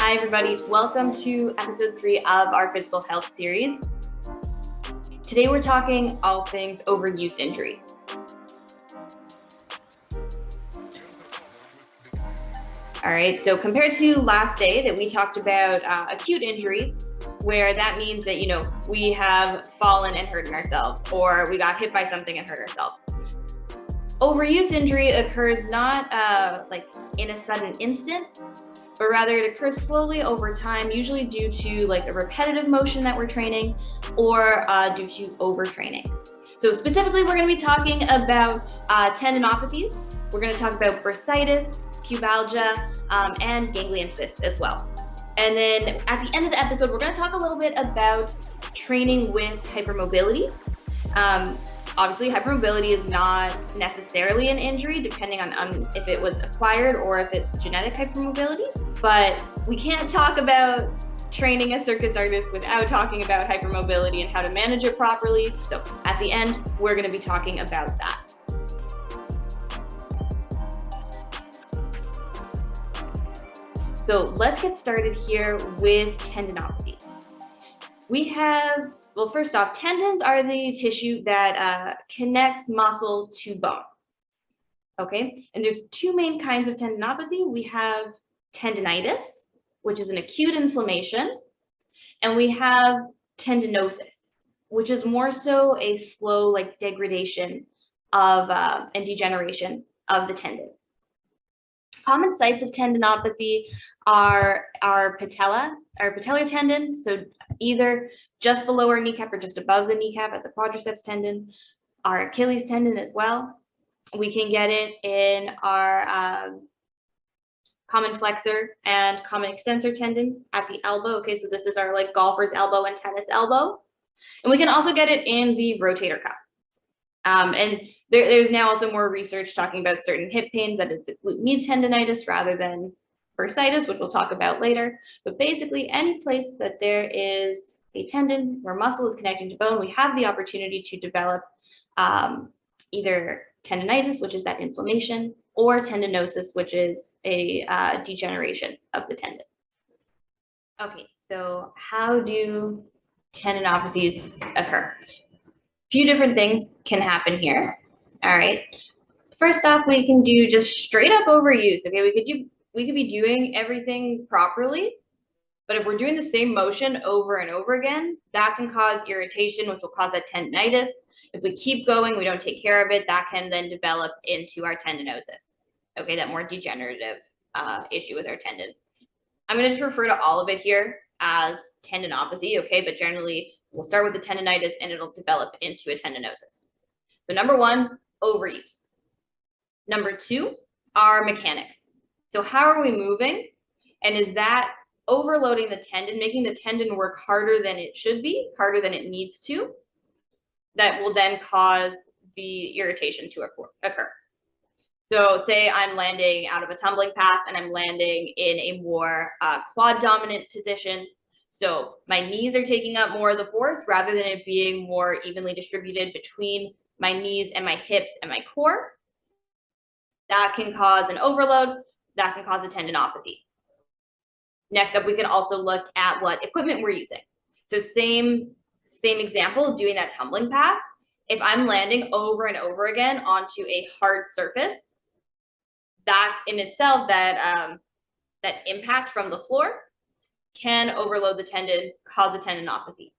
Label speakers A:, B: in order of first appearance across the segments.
A: Hi everybody, welcome to episode 3 of our physical health series. Today we're talking all things overuse injury. All right, so compared to last day that we talked about acute injury, where that means that, we have fallen and hurting ourselves, or we got hit by something and hurt ourselves. Overuse injury occurs not like in a sudden instant, but rather it occurs slowly over time, usually due to like a repetitive motion that we're training or due to overtraining. So specifically, we're going to be talking about tendinopathies. We're going to talk about bursitis, pubalgia, and ganglion cysts as well. And then at the end of the episode, we're going to talk a little bit about training with hypermobility. Obviously, hypermobility is not necessarily an injury, depending on if it was acquired or if it's genetic hypermobility. But we can't talk about training a circus artist without talking about hypermobility and how to manage it properly. So at the end, we're going to be talking about that. So let's get started here with tendinopathies. Well, first off, tendons are the tissue that connects muscle to bone. Okay, and there's two main kinds of tendinopathy. We have tendinitis, which is an acute inflammation, and we have tendinosis, which is more so a slow degradation of and degeneration of the tendon. Common sites of tendinopathy are our patellar tendon, so either just below our kneecap or just above the kneecap at the quadriceps tendon, our Achilles tendon as well. We can get it in our common flexor and common extensor tendons at the elbow. Okay, so this is our golfer's elbow and tennis elbow. And we can also get it in the rotator cuff. And there's now also more research talking about certain hip pains that it's a glute med tendinitis rather than bursitis, which we'll talk about later. But basically, any place that there is a tendon where muscle is connecting to bone, we have the opportunity to develop either tendinitis, which is that inflammation, or tendinosis, which is a degeneration of the tendon. Okay, so how do tendinopathies occur? A few different things can happen here. All right. First off, we can do just straight up overuse. Okay, we could be doing everything properly, but if we're doing the same motion over and over again, that can cause irritation, which will cause that tendinitis. If we keep going, we don't take care of it, that can then develop into our tendinosis. Okay, that more degenerative issue with our tendon. I'm going to just refer to all of it here as tendinopathy, okay, but generally we'll start with the tendinitis and it'll develop into a tendinosis. So number 1, overuse. Number 2 are mechanics. So how are we moving? And is that overloading the tendon, making the tendon work harder than it should be, harder than it needs to? That will then cause the irritation to occur. So say I'm landing out of a tumbling pass and I'm landing in a more quad dominant position. So my knees are taking up more of the force rather than it being more evenly distributed between my knees and my hips and my core. That can cause an overload. That can cause a tendinopathy. Next up, we can also look at what equipment we're using. So same example, doing that tumbling pass. If I'm landing over and over again onto a hard surface, that in itself, that impact from the floor can overload the tendon, cause a tendinopathy.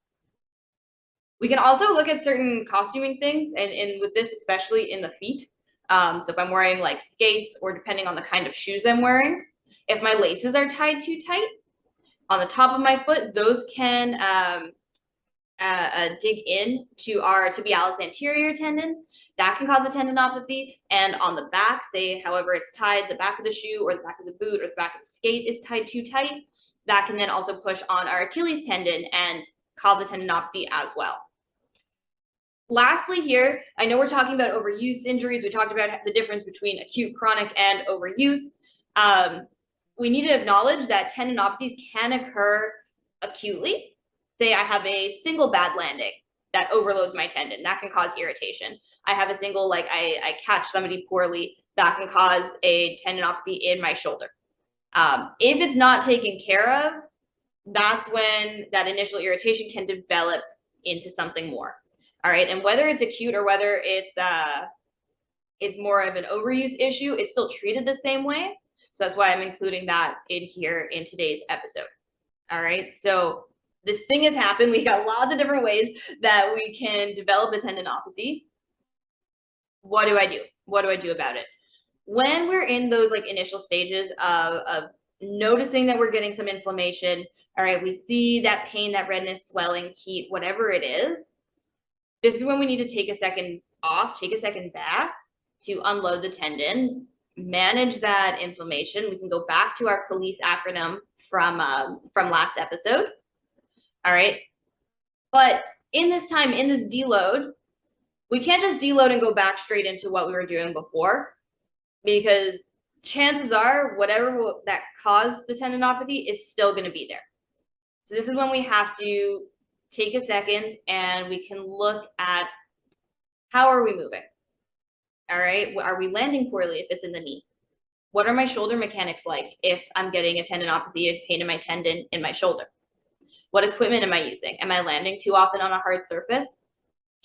A: We can also look at certain costuming things, and with this, especially in the feet. So if I'm wearing skates, or depending on the kind of shoes I'm wearing, if my laces are tied too tight on the top of my foot, those can dig in to our tibialis anterior tendon. That can cause a tendinopathy. And on the back, say, however it's tied, the back of the shoe or the back of the boot or the back of the skate is tied too tight, that can then also push on our Achilles tendon and cause a tendinopathy as well. Lastly here, I know we're talking about overuse injuries. We talked about the difference between acute, chronic, and overuse. We need to acknowledge that tendinopathies can occur acutely. Say I have a single bad landing that overloads my tendon. That can cause irritation. I have a single, I catch somebody poorly. That can cause a tendinopathy in my shoulder. If it's not taken care of, that's when that initial irritation can develop into something more. All right, and whether it's acute or whether it's more of an overuse issue, it's still treated the same way. So that's why I'm including that in here in today's episode. All right, so this thing has happened. We got lots of different ways that we can develop a tendinopathy. What do I do? What do I do about it? When we're in those like initial stages of noticing that we're getting some inflammation, all right, we see that pain, that redness, swelling, heat, whatever it is, this is when we need to take a second off, take a second back to unload the tendon, manage that inflammation. We can go back to our police acronym from last episode. All right. But in this time, in this deload, we can't just deload and go back straight into what we were doing before, because chances are whatever that caused the tendinopathy is still going to be there. So this is when we have to take a second and we can look at how are we moving? All right. Are we landing poorly if it's in the knee? What are my shoulder mechanics like if I'm getting a tendinopathy, a pain in my tendon in my shoulder? What equipment am I using? Am I landing too often on a hard surface?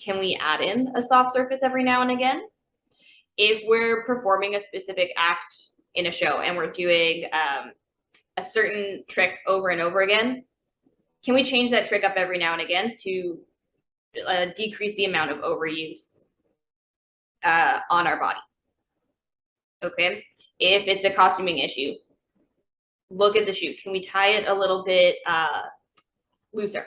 A: Can we add in a soft surface every now and again? If we're performing a specific act in a show and we're doing a certain trick over and over again, can we change that trick up every now and again to decrease the amount of overuse on our body? Okay. If it's a costuming issue, look at the shoe. Can we tie it a little bit looser?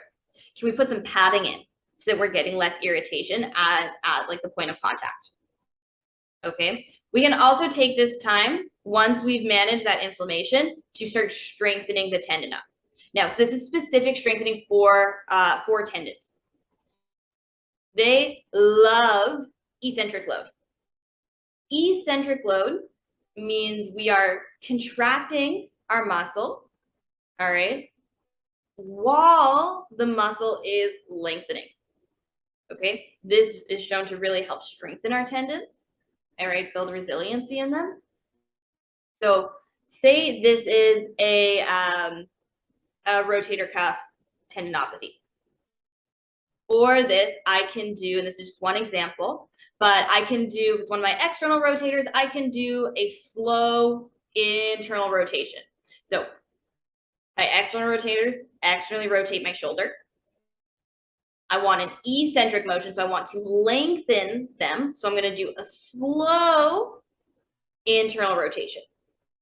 A: Can we put some padding in so that we're getting less irritation at like the point of contact? Okay. We can also take this time, once we've managed that inflammation, to start strengthening the tendon up. Now, this is specific strengthening for tendons. They love eccentric load. Eccentric load means we are contracting our muscle, all right, while the muscle is lengthening. Okay, this is shown to really help strengthen our tendons, all right, build resiliency in them. So say this is a rotator cuff tendinopathy. For this, I can do, and this is just one example, but I can do, with one of my external rotators, I can do a slow internal rotation. So my external rotators externally rotate my shoulder. I want an eccentric motion, so I want to lengthen them. So I'm going to do a slow internal rotation.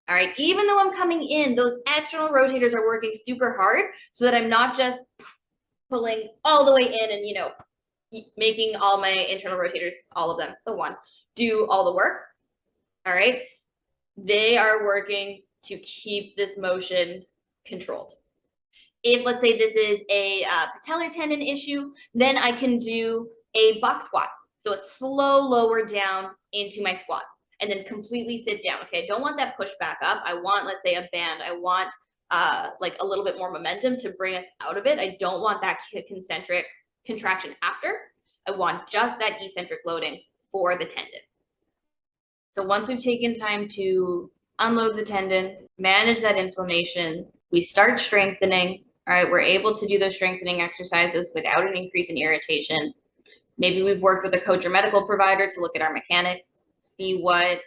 A: All right, even though I'm coming in, those external rotators are working super hard so that I'm not just pulling all the way in and, you know, making all my internal rotators, all of them, the one, do all the work. All right, they are working to keep this motion controlled. If, let's say, this is a patellar tendon issue, then I can do a box squat. So a slow lower down into my squat and then completely sit down. Okay, I don't want that push back up. I want, let's say, a band. I want like a little bit more momentum to bring us out of it. I don't want that concentric contraction after. I want just that eccentric loading for the tendon. So once we've taken time to unload the tendon, manage that inflammation, we start strengthening. All right, we're able to do those strengthening exercises without an increase in irritation. Maybe we've worked with a coach or medical provider to look at our mechanics, see what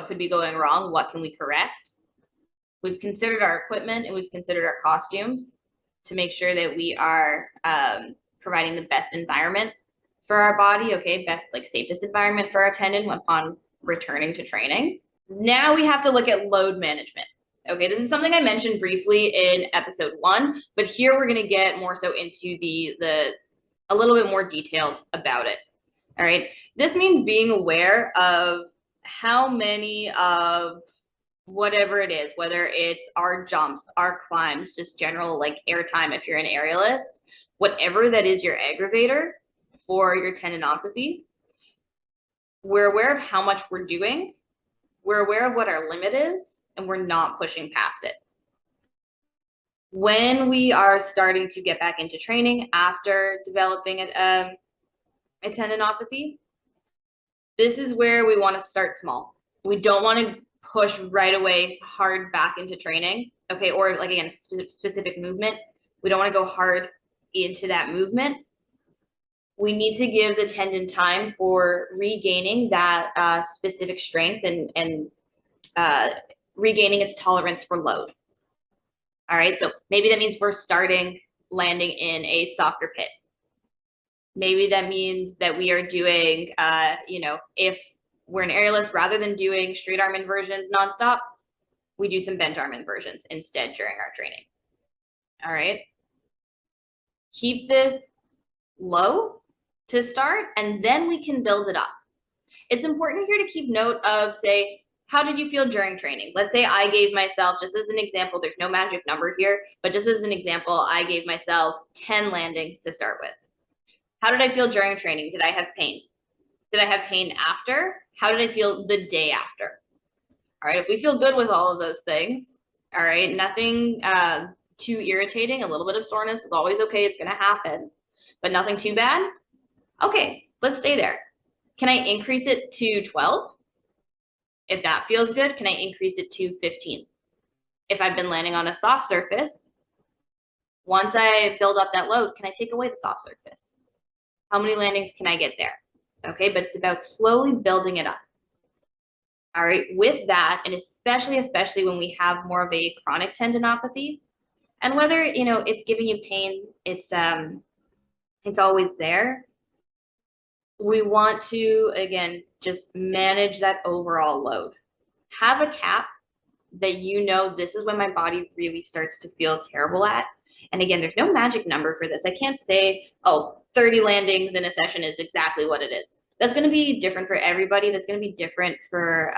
A: could be going wrong, what can we correct. We've considered our equipment and we've considered our costumes to make sure that we are providing the best environment for our body, okay, best, like, safest environment for our tendon upon returning to training. Now we have to look at load management. Okay, this is something I mentioned briefly in episode 1, but here we're going to get more so into a little bit more detailed about it. All right, this means being aware of how many of whatever it is, whether it's our jumps, our climbs, just general like air time if you're an aerialist, whatever that is your aggravator for your tendinopathy, we're aware of how much we're doing, we're aware of what our limit is, and we're not pushing past it. When we are starting to get back into training after developing a tendinopathy, this is where we want to start small. We don't want to push right away hard back into training, okay? Or like, again, specific movement. We don't want to go hard into that movement. We need to give the tendon time for regaining that specific strength and regaining its tolerance for load. All right, so maybe that means we're starting landing in a softer pit. Maybe that means that we are doing, if we're an aerialist, rather than doing straight arm inversions nonstop, we do some bent arm inversions instead during our training. All right. Keep this low to start, and then we can build it up. It's important here to keep note of, say, how did you feel during training? Let's say I gave myself, just as an example, there's no magic number here, but just as an example, I gave myself 10 landings to start with. How did I feel during training? Did I have pain? Did I have pain after? How did I feel the day after? All right, if we feel good with all of those things, all right, nothing too irritating, a little bit of soreness is always okay, it's gonna happen, but nothing too bad, okay, let's stay there. Can I increase it to 12? If that feels good, can I increase it to 15? If I've been landing on a soft surface, once I build up that load, can I take away the soft surface? How many landings can I get there? Okay, but it's about slowly building it up. All right, with that, and especially when we have more of a chronic tendinopathy, and whether it's giving you pain, it's always there. We want to, again, just manage that overall load. Have a cap that this is when my body really starts to feel terrible at. And again, there's no magic number for this. I can't say, oh, 30 landings in a session is exactly what it is. That's going to be different for everybody. That's going to be different for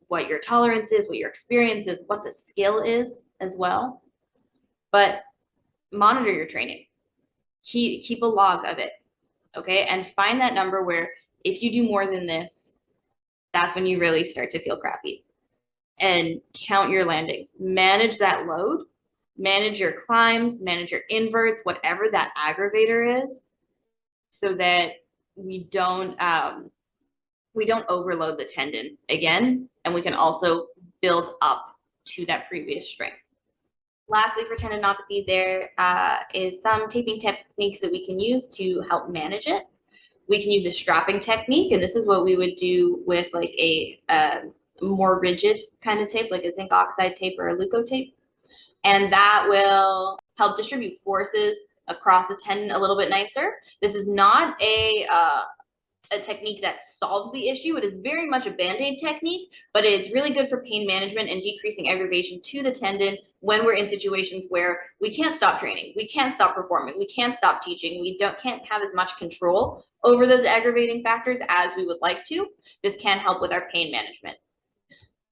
A: what your tolerance is, what your experience is, what the skill is as well. But monitor your training. Keep a log of it, okay? And find that number where if you do more than this, that's when you really start to feel crappy. And count your landings. Manage that load. Manage your climbs, manage your inverts, whatever that aggravator is, so that we don't overload the tendon again, and we can also build up to that previous strength. Lastly, for tendinopathy, there is some taping techniques that we can use to help manage it. We can use a strapping technique, and this is what we would do with like a more rigid kind of tape, like a zinc oxide tape or a leuco tape. And that will help distribute forces across the tendon a little bit nicer. This is not a technique that solves the issue. It is very much a Band-Aid technique, but it's really good for pain management and decreasing aggravation to the tendon when we're in situations where we can't stop training, we can't stop performing, we can't stop teaching, we can't have as much control over those aggravating factors as we would like to. This can help with our pain management.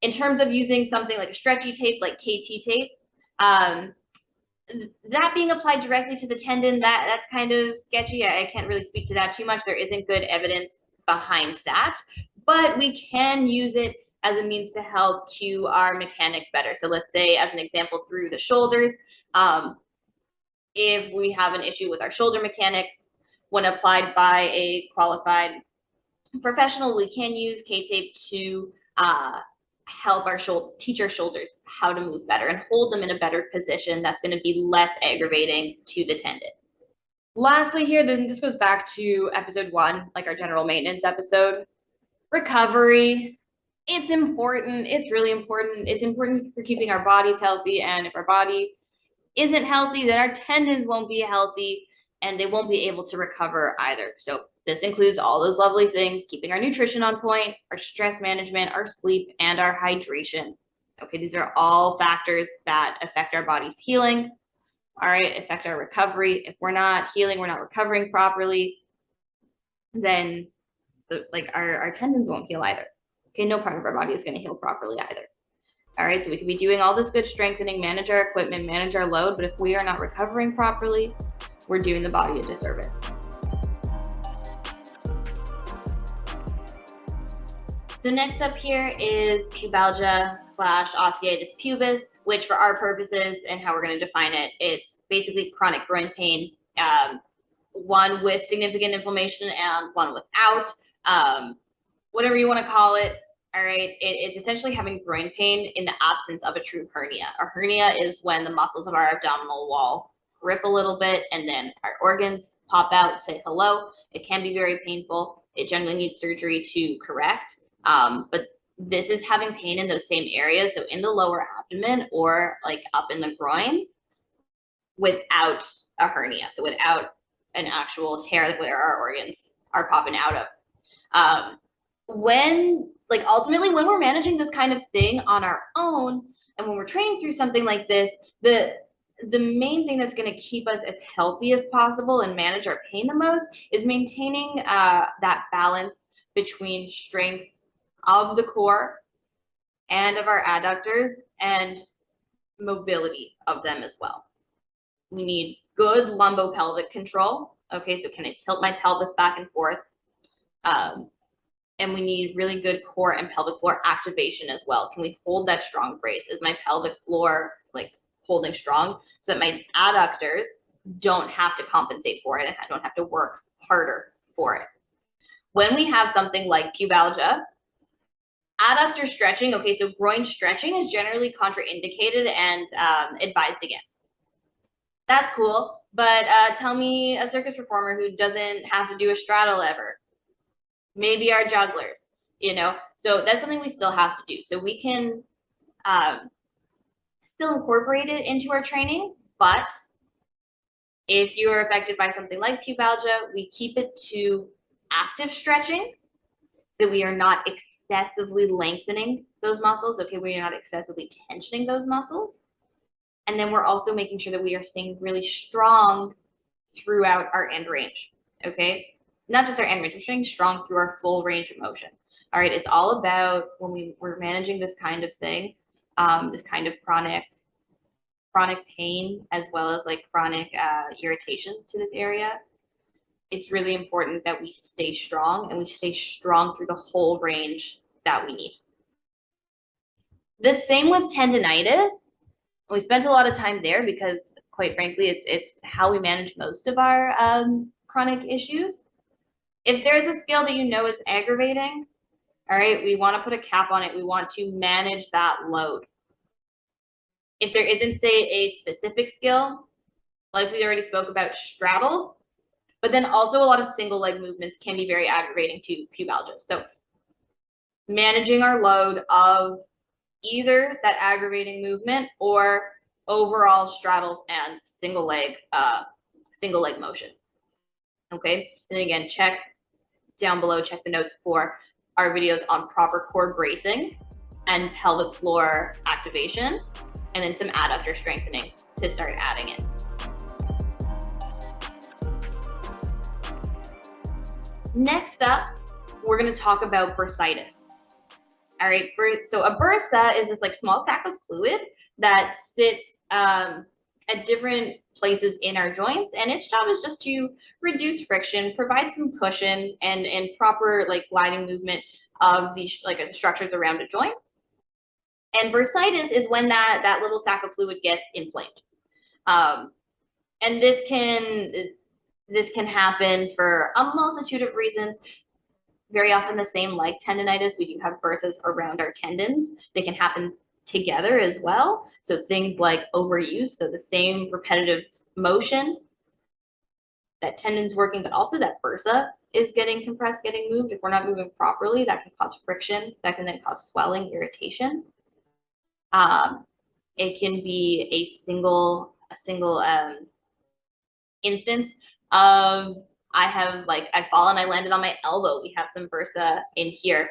A: In terms of using something like a stretchy tape, like KT tape, that being applied directly to the tendon, that's kind of sketchy. I can't really speak to that too much. There isn't good evidence behind that, but we can use it as a means to help cue our mechanics better. So let's say, as an example, through the shoulders, if we have an issue with our shoulder mechanics, when applied by a qualified professional, we can use K-tape to help teach our shoulders how to move better and hold them in a better position that's going to be less aggravating to the tendon. Lastly here, then this goes back to episode 1, like our general maintenance episode. Recovery, it's important. It's really important. It's important for keeping our bodies healthy, and if our body isn't healthy, then our tendons won't be healthy and they won't be able to recover either. So this includes all those lovely things: keeping our nutrition on point, our stress management, our sleep, and our hydration. Okay, these are all factors that affect our body's healing, all right, affect our recovery. If we're not healing, we're not recovering properly, then our tendons won't heal either. Okay, no part of our body is going to heal properly either. All right, so we could be doing all this good strengthening, manage our equipment, manage our load, but if we are not recovering properly, we're doing the body a disservice. So next up here is pubalgia/osteitis pubis, which for our purposes and how we're going to define it, it's basically chronic groin pain, one with significant inflammation and one without, whatever you want to call it. All right, it's essentially having groin pain in the absence of a true hernia. A hernia is when the muscles of our abdominal wall grip a little bit and then our organs pop out, say hello. It can be very painful. It generally needs surgery to correct. But this is having pain in those same areas, so in the lower abdomen or like up in the groin without a hernia, so without an actual tear where our organs are popping out of. When like ultimately when we're managing this kind of thing on our own and when we're training through something like this, the main thing that's going to keep us as healthy as possible and manage our pain the most is maintaining that balance between strength of the core and of our adductors and mobility of them as well. We need good lumbopelvic control. Okay, so can I tilt my pelvis back and forth? And we need really good core and pelvic floor activation as well. Can we hold that strong brace? Is my pelvic floor like holding strong so that my adductors don't have to compensate for it and I don't have to work harder for it? When we have something like pubalgia, adductor stretching, okay, so groin stretching is generally contraindicated and advised against. That's cool, but tell me a circus performer who doesn't have to do a straddle ever. Maybe our jugglers, you know, so that's something we still have to do. So we can still incorporate it into our training, but if you are affected by something like pubalgia, we keep it to active stretching so we are not excessively lengthening those muscles. Okay, we are not excessively tensioning those muscles. And then we're also making sure that we are staying really strong throughout our end range, okay? Not just our end range, we're staying strong through our full range of motion. All right, it's all about when we're managing this kind of thing, this kind of chronic pain, as well as like chronic irritation to this area. It's really important that we stay strong and we stay strong through the whole range that we need. The same with tendinitis. We spent a lot of time there because, quite frankly, it's how we manage most of our chronic issues. If there's a skill that you know is aggravating, all right, we want to put a cap on it. We want to manage that load. If there isn't, say, a specific skill, like we already spoke about, straddles, but then also a lot of single leg movements can be very aggravating to pubalgia. So managing our load of either that aggravating movement or overall straddles and single leg motion. Okay, and again, check down below, check the notes for our videos on proper core bracing and pelvic floor activation, and then some adductor strengthening to start adding it. Next up, we're going to talk about bursitis. All right, so a bursa is this like small sac of fluid that sits at different places in our joints, and its job is just to reduce friction, provide some cushion, and proper like gliding movement of these like structures around a joint. And bursitis is when that little sac of fluid gets inflamed, and this can happen for a multitude of reasons. Very often the same like tendinitis, we do have bursas around our tendons. They can happen together as well. So things like overuse, so the same repetitive motion, that tendon's working, but also that bursa is getting compressed, getting moved. If we're not moving properly, that can cause friction. That can then cause swelling, irritation. It can be a single instance of I've fallen, I landed on my elbow. We have some bursa in here.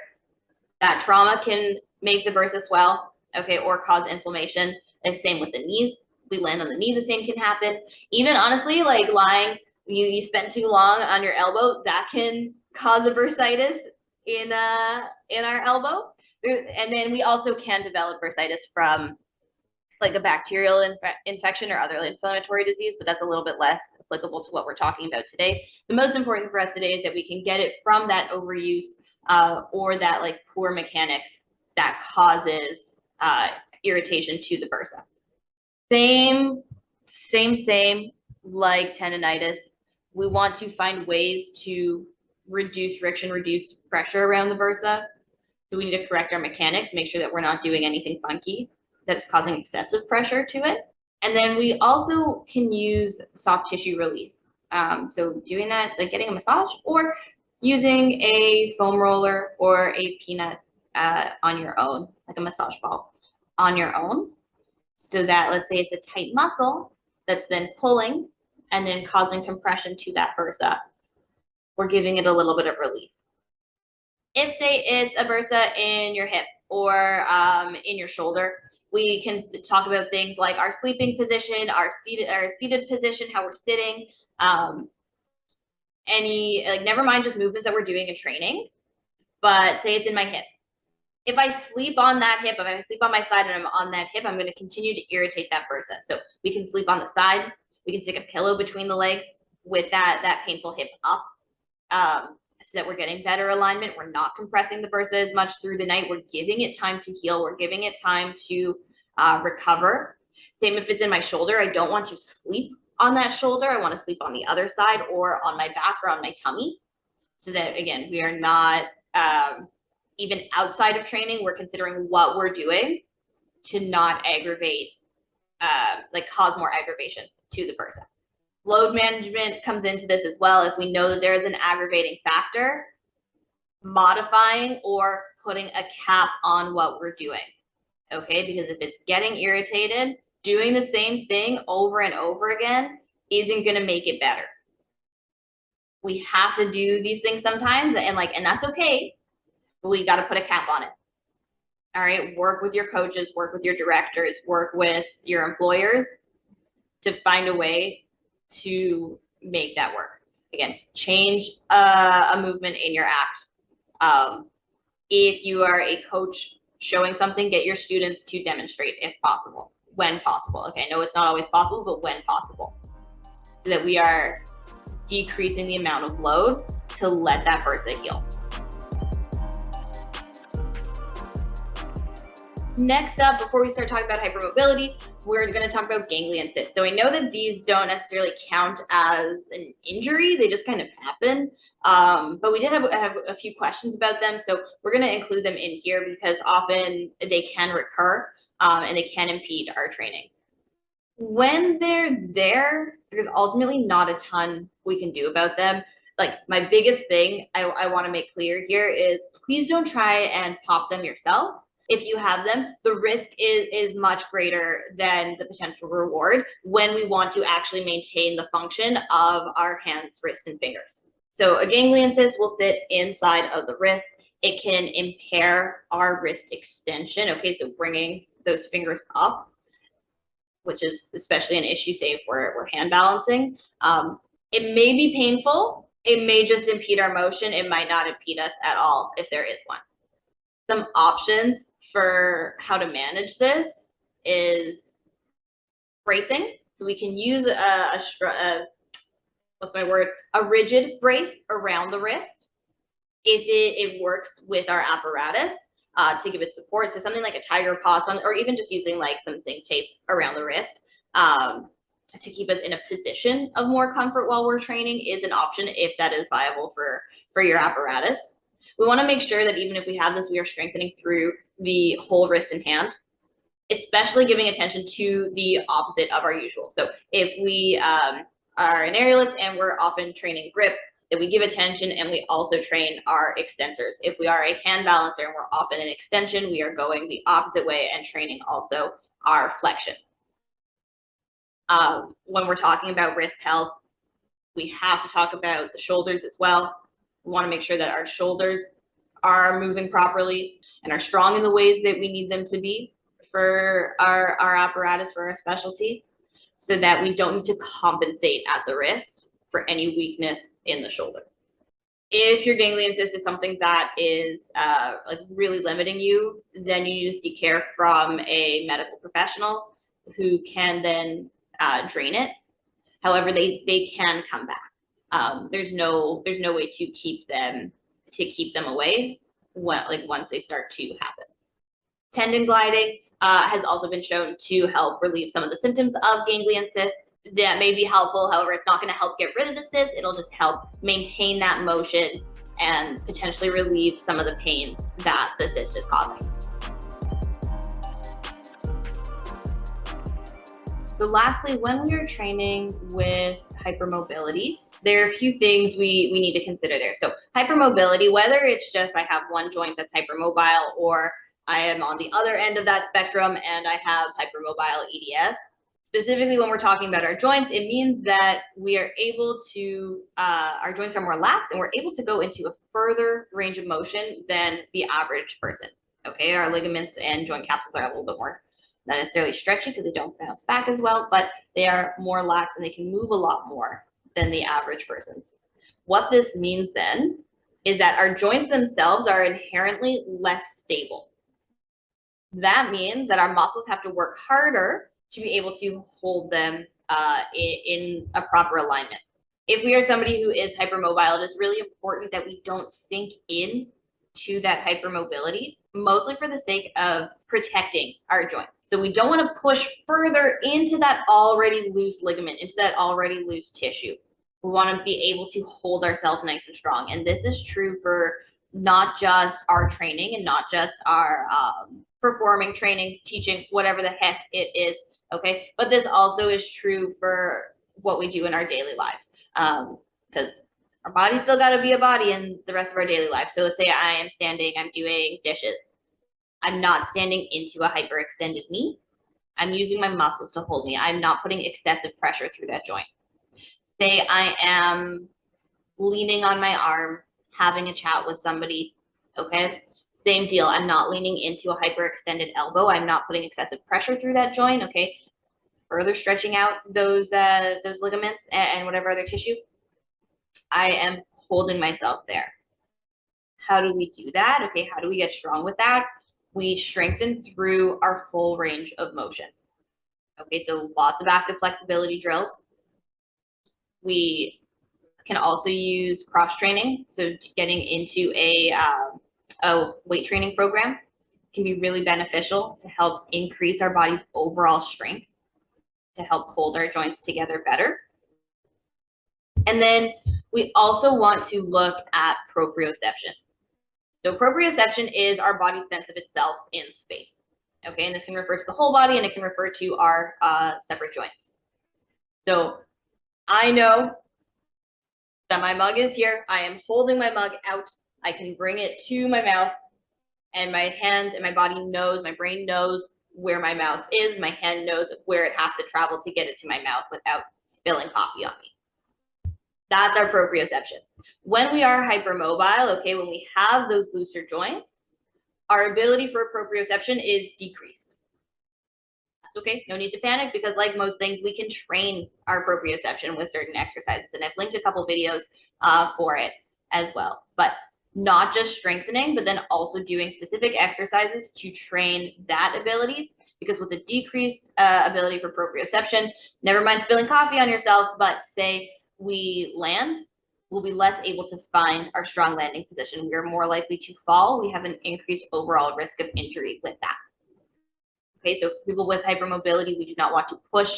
A: That trauma can make the bursa swell, okay, or cause inflammation. And same with the knees. We land on the knee, the same can happen. Even honestly, like lying, you spend too long on your elbow, that can cause a bursitis in our elbow. And then we also can develop bursitis from like a bacterial infection or other inflammatory disease, but that's a little bit less applicable to what we're talking about today. The most important for us today is that we can get it from that overuse or that like poor mechanics that causes irritation to the bursa. Same like tendinitis. We want to find ways to reduce friction, reduce pressure around the bursa. So we need to correct our mechanics, make sure that we're not doing anything funky that's causing excessive pressure to it. And then we also can use soft tissue release. So doing that, like getting a massage or using a foam roller or a peanut on your own, like a massage ball on your own. So that, let's say it's a tight muscle that's then pulling and then causing compression to that bursa. We're giving it a little bit of relief. If, say, it's a bursa in your hip or in your shoulder, we can talk about things like our sleeping position, our seated position, how we're sitting, never mind just movements that we're doing in training, but say it's in my hip. If I sleep on that hip, if I sleep on my side and I'm on that hip, I'm going to continue to irritate that bursa. So we can sleep on the side. We can stick a pillow between the legs with that painful hip up, so that we're getting better alignment. We're not compressing the bursa as much through the night. We're giving it time to heal. We're giving it time to recover. Same if it's in my shoulder. I don't want to sleep on that shoulder. I want to sleep on the other side or on my back or on my tummy, so that, again, we are not even outside of training, we're considering what we're doing to not aggravate, cause more aggravation to the person. Load management comes into this as well. If we know that there is an aggravating factor, modifying or putting a cap on what we're doing, okay? Because if it's getting irritated, doing the same thing over and over again isn't gonna make it better. We have to do these things sometimes, and that's okay. We got to put a cap on it. All right, work with your coaches, work with your directors, work with your employers to find a way to make that work. Again, change a movement in your act. If you are a coach showing something, get your students to demonstrate if possible, when possible. Okay, I know it's not always possible, but when possible, so that we are decreasing the amount of load to let that bursa heal. Next up, before we start talking about hypermobility, we're going to talk about ganglion cysts. So I know that these don't necessarily count as an injury, they just kind of happen. But we did have a few questions about them, so we're going to include them in here because often they can recur and they can impede our training. When they're there, there's ultimately not a ton we can do about them. Like, my biggest thing I want to make clear here is please don't try and pop them yourself. If you have them, the risk is much greater than the potential reward when we want to actually maintain the function of our hands, wrists, and fingers. So a ganglion cyst will sit inside of the wrist. It can impair our wrist extension. Okay, so bringing those fingers up, which is especially an issue, say, if we're hand balancing. It may be painful. It may just impede our motion. It might not impede us at all if there is one. Some options for how to manage this is bracing. So we can use a rigid brace around the wrist if it works with our apparatus to give it support. So something like a tiger paw, or even just using like some zinc tape around the wrist to keep us in a position of more comfort while we're training is an option if that is viable for your apparatus. We want to make sure that even if we have this, we are strengthening through the whole wrist and hand, especially giving attention to the opposite of our usual. So if we are an aerialist and we're often training grip, that we give attention and we also train our extensors. If we are a hand balancer and we're often in extension, we are going the opposite way and training also our flexion. When we're talking about wrist health, we have to talk about the shoulders as well. We want to make sure that our shoulders are moving properly and are strong in the ways that we need them to be for our apparatus, for our specialty, so that we don't need to compensate at the wrist for any weakness in the shoulder. If your ganglion cyst is something that is really limiting you, then you need to seek care from a medical professional who can then drain it. However, they can come back. There's no way to keep them away once they start to happen. Tendon gliding has also been shown to help relieve some of the symptoms of ganglion cysts. That may be helpful. However, it's not going to help get rid of the cyst. It'll just help maintain that motion and potentially relieve some of the pain that the cyst is causing. So lastly, when we are training with hypermobility, there are a few things we need to consider there. So hypermobility, whether it's just I have one joint that's hypermobile or I am on the other end of that spectrum and I have hypermobile EDS, specifically when we're talking about our joints, it means that we are able to, our joints are more lax and we're able to go into a further range of motion than the average person. Okay, our ligaments and joint capsules are a little bit more, not necessarily stretchy because they don't bounce back as well, but they are more lax and they can move a lot more than the average person's. What this means then is that our joints themselves are inherently less stable. That means that our muscles have to work harder to be able to hold them in a proper alignment. If we are somebody who is hypermobile, it is really important that we don't sink in to that hypermobility, mostly for the sake of protecting our joints. So we don't want to push further into that already loose ligament, into that already loose tissue. We want to be able to hold ourselves nice and strong. And this is true for not just our training and not just our performing, training, teaching, whatever the heck it is, okay? But this also is true for what we do in our daily lives, because our body's still got to be a body in the rest of our daily life. So let's say I am standing, I'm doing dishes. I'm not standing into a hyperextended knee. I'm using my muscles to hold me. I'm not putting excessive pressure through that joint. Say I am leaning on my arm, having a chat with somebody, okay? Same deal. I'm not leaning into a hyperextended elbow. I'm not putting excessive pressure through that joint, okay? Further stretching out those ligaments and whatever other tissue. I am holding myself there. How do we do that? Okay, how do we get strong with that? We strengthen through our full range of motion. Okay, so lots of active flexibility drills. We can also use cross training. So getting into a weight training program can be really beneficial to help increase our body's overall strength, to help hold our joints together better. And then we also want to look at proprioception. So proprioception is our body's sense of itself in space. Okay, and this can refer to the whole body and it can refer to our separate joints. So I know that my mug is here. I am holding my mug out. I can bring it to my mouth, and my hand and my body knows, my brain knows where my mouth is. My hand knows where it has to travel to get it to my mouth without spilling coffee on me. That's our proprioception. When we are hypermobile, okay, when we have those looser joints, our ability for proprioception is decreased. That's okay, no need to panic, because like most things, we can train our proprioception with certain exercises, and I've linked a couple videos for it as well. But not just strengthening, but then also doing specific exercises to train that ability, because with a decreased ability for proprioception, never mind spilling coffee on yourself, but say we land, we'll be less able to find our strong landing position. We're more likely to fall. We have an increased overall risk of injury with that. Okay, so people with hypermobility, we do not want to push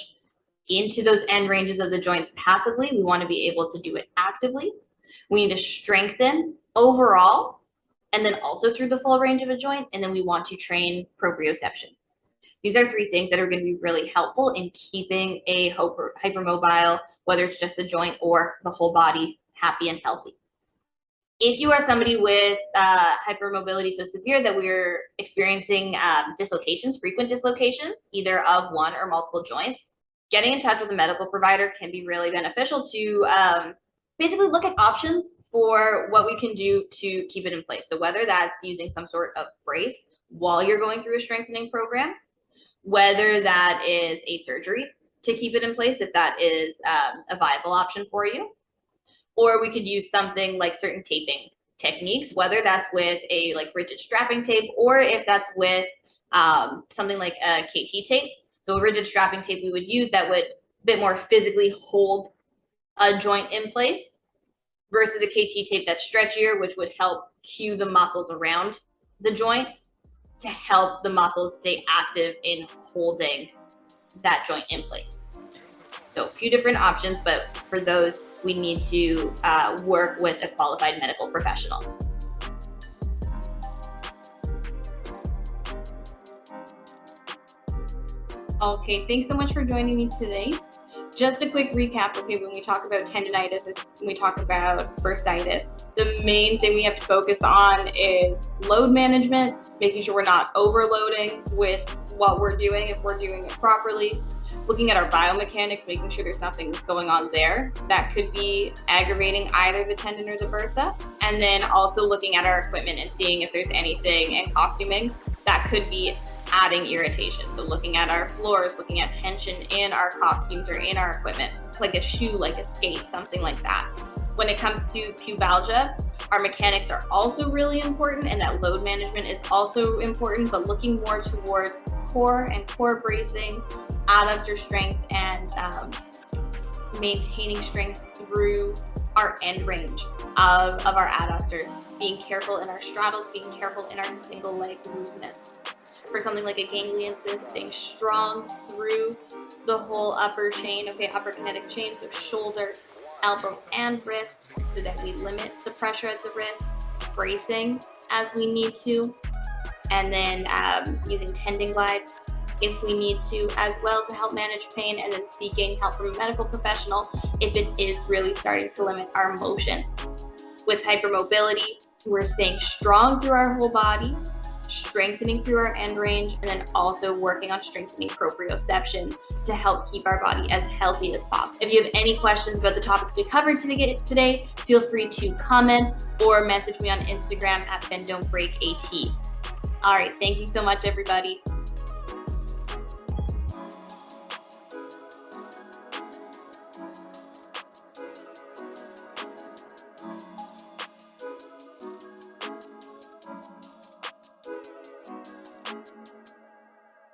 A: into those end ranges of the joints passively. We want to be able to do it actively. We need to strengthen overall, and then also through the full range of a joint, and then we want to train proprioception. These are three things that are going to be really helpful in keeping a hypermobile, whether it's just the joint or the whole body, happy and healthy. If you are somebody with hypermobility so severe that we're experiencing dislocations, frequent dislocations, either of one or multiple joints, getting in touch with a medical provider can be really beneficial to basically look at options for what we can do to keep it in place. So whether that's using some sort of brace while you're going through a strengthening program, whether that is a surgery to keep it in place, if that is a viable option for you, or we could use something like certain taping techniques, whether that's with a like rigid strapping tape, or if that's with something like a KT tape. So a rigid strapping tape we would use that would a bit more physically hold a joint in place, versus a KT tape that's stretchier, which would help cue the muscles around the joint to help the muscles stay active in holding that joint in place. So a few different options, but for those we need to work with a qualified medical professional. Okay, thanks so much for joining me today. Just a quick recap, okay, when we talk about tendinitis, when we talk about bursitis, the main thing we have to focus on is load management, making sure we're not overloading with what we're doing, if we're doing it properly, looking at our biomechanics, making sure there's nothing going on there that could be aggravating either the tendon or the bursa, and then also looking at our equipment and seeing if there's anything in costuming that could be adding irritation. So looking at our floors, looking at tension in our costumes or in our equipment, like a shoe, like a skate, something like that. When it comes to pubalgia, our mechanics are also really important, and that load management is also important, but looking more towards core and core bracing, adductor strength, and maintaining strength through our end range of our adductors, being careful in our straddles, being careful in our single leg movements. For something like a ganglion cyst, staying strong through the whole upper chain, okay, upper kinetic chain, so shoulder, elbow, and wrist, so that we limit the pressure at the wrist, bracing as we need to, and then using tendon glides if we need to, as well to help manage pain, and then seeking help from a medical professional if it is really starting to limit our motion. With hypermobility, we're staying strong through our whole body, strengthening through our end range, and then also working on strengthening proprioception to help keep our body as healthy as possible. If you have any questions about the topics we covered today, feel free to comment or message me on Instagram at BendDon'tBreakAT. All right, thank you so much, everybody.